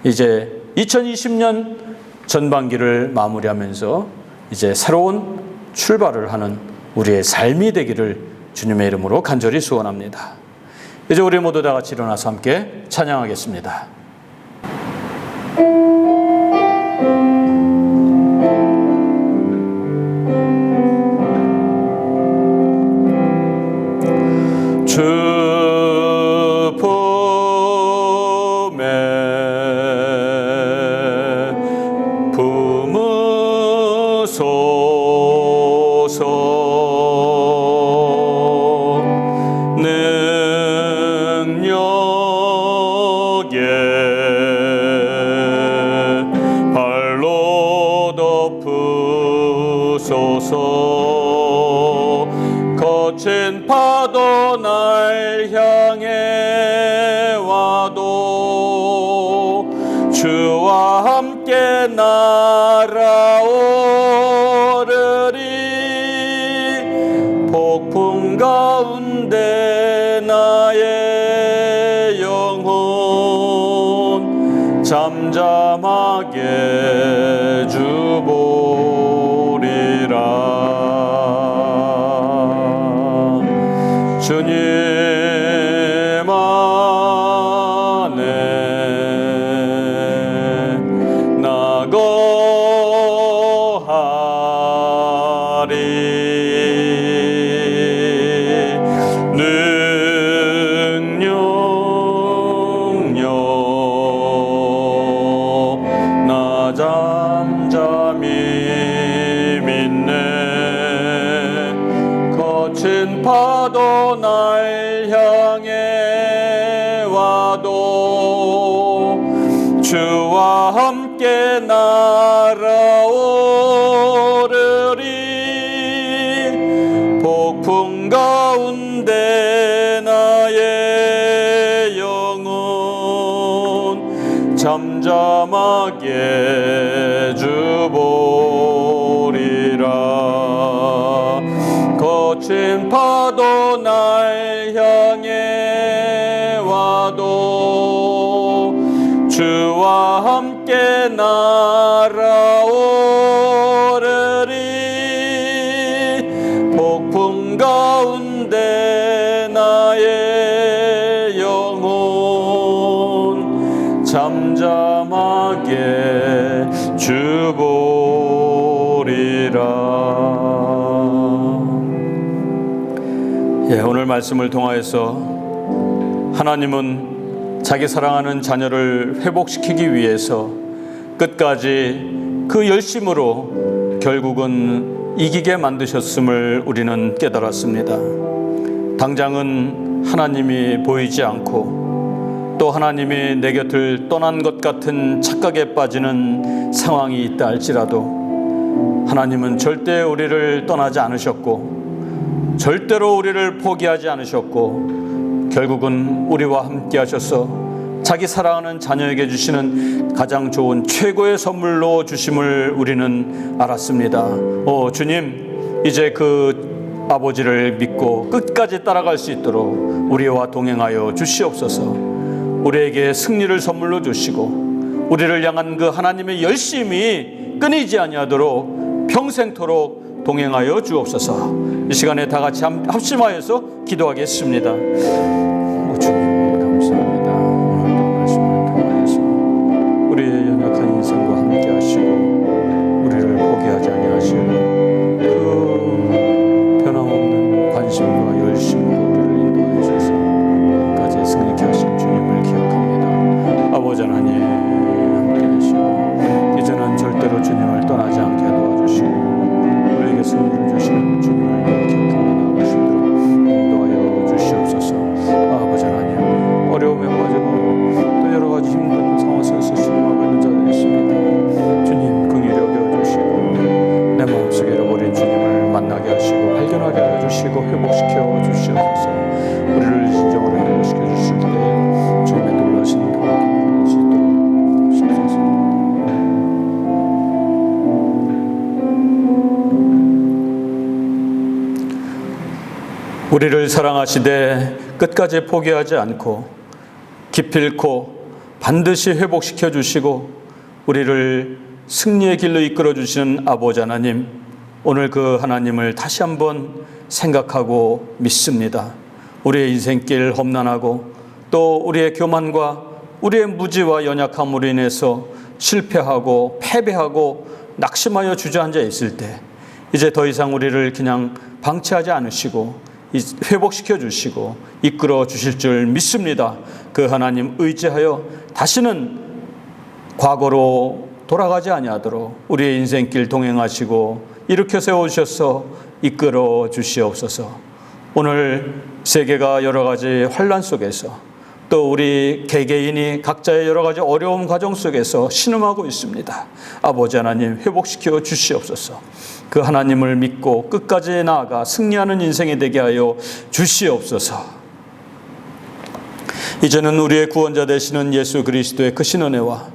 이제 2020년 전반기를 마무리하면서 이제 새로운 출발을 하는 우리의 삶이 되기를 주님의 이름으로 간절히 소원합니다. 이제 우리 모두 다 같이 일어나서 함께 찬양하겠습니다. 주 품에 품으소서. 능력에 발로 덮으소서. 거친 파도 날 향해 와도 주와 함께 날아오르리. 폭풍 가운데 나의 영혼 잠잠하게 주보리라. 주님 안에 나 거하리. 능력력 나 잠잠히 믿네. 거친 파도 날 향해 와도 주와 함께 날아오르리. 폭풍 가운데 나의 영혼 잠잠하게 주보리라. 거친 파도 날 향해 와도 주와 오늘 말씀을 통하여서 하나님은 자기 사랑하는 자녀를 회복시키기 위해서 끝까지 그 열심으로 결국은 이기게 만드셨음을 우리는 깨달았습니다. 당장은 하나님이 보이지 않고 또 하나님이 내 곁을 떠난 것 같은 착각에 빠지는 상황이 있다 할지라도 하나님은 절대 우리를 떠나지 않으셨고 절대로 우리를 포기하지 않으셨고 결국은 우리와 함께 하셔서 자기 사랑하는 자녀에게 주시는 가장 좋은 최고의 선물로 주심을 우리는 알았습니다. 주님, 이제 그 아버지를 믿고 끝까지 따라갈 수 있도록 우리와 동행하여 주시옵소서. 우리에게 승리를 선물로 주시고 우리를 향한 그 하나님의 열심이 끊이지 아니하도록 평생토록 동행하여 주옵소서. 이 시간에 다 같이 합심하여서 기도하겠습니다. 주님 감사합니다. 오늘도 말씀을 통하여서 우리의 연약한 인생과 함께 하시고 우리를 포기하지 아니하시고 그 변함없는 관심과 열심으로 우리를 인도해 주셔서 끝까지 승리케 하신 주님을 기억합니다. 아버지 하나님 함께 하시고 이제는 절대로 주님을 떠나지 않게 도와주시고 우리에게 승리를 주시는 주님을 기억하며 나아가시도록 인도하여 주시옵소서. 아버지 하나님, 어려움에 빠지고 또 여러 가지 힘든 상황 속에서 신음하고 있는 자들이 있습니다. 주님 긍휼히 여겨주시고 내 마음속에 잃어버린 주님을 만나게 하시고 발견하게 해주시고 회복시켜 주시옵소서. 우리를 진정으로 회복시켜 주실 때 주님의 놀라신 도움이 수 있도록 하시옵소서. 우리를 사랑하시되 끝까지 포기하지 않고 기필코 반드시 회복시켜 주시고 우리를 승리의 길로 이끌어 주시는 아버지 하나님, 오늘 그 하나님을 다시 한번 생각하고 믿습니다. 우리의 인생길 험난하고 또 우리의 교만과 우리의 무지와 연약함으로 인해서 실패하고 패배하고 낙심하여 주저앉아 있을 때 이제 더 이상 우리를 그냥 방치하지 않으시고 회복시켜 주시고 이끌어 주실 줄 믿습니다. 그 하나님 의지하여 다시는 과거로 돌아가지 아니하도록 우리의 인생길 동행하시고 일으켜 세우셔서 이끌어 주시옵소서. 오늘 세계가 여러 가지 환난 속에서 또 우리 개개인이 각자의 여러 가지 어려움 과정 속에서 신음하고 있습니다. 아버지 하나님 회복시켜 주시옵소서. 그 하나님을 믿고 끝까지 나아가 승리하는 인생이 되게 하여 주시옵소서. 이제는 우리의 구원자 되시는 예수 그리스도의 크신 은혜와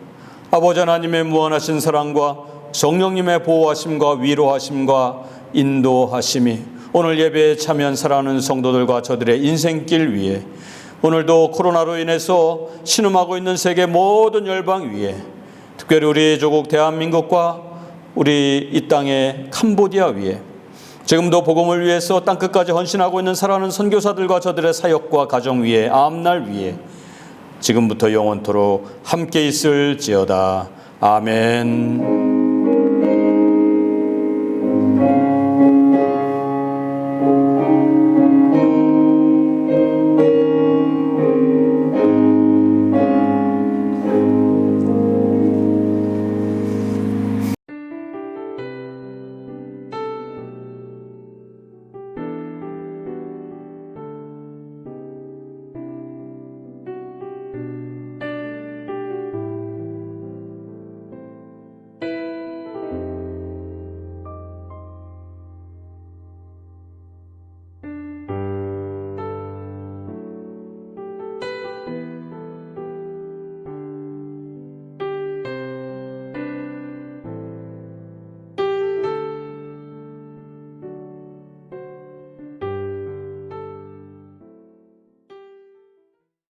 아버지 하나님의 무한하신 사랑과 성령님의 보호하심과 위로하심과 인도하심이 오늘 예배에 참여한 사랑하는 성도들과 저들의 인생길 위에 오늘도 코로나로 인해서 신음하고 있는 세계 모든 열방 위에 특별히 우리 조국 대한민국과 우리 이 땅의 캄보디아 위에 지금도 복음을 위해서 땅끝까지 헌신하고 있는 사랑하는 선교사들과 저들의 사역과 가정 위에 앞날 위에 지금부터 영원토록 함께 있을지어다. 아멘.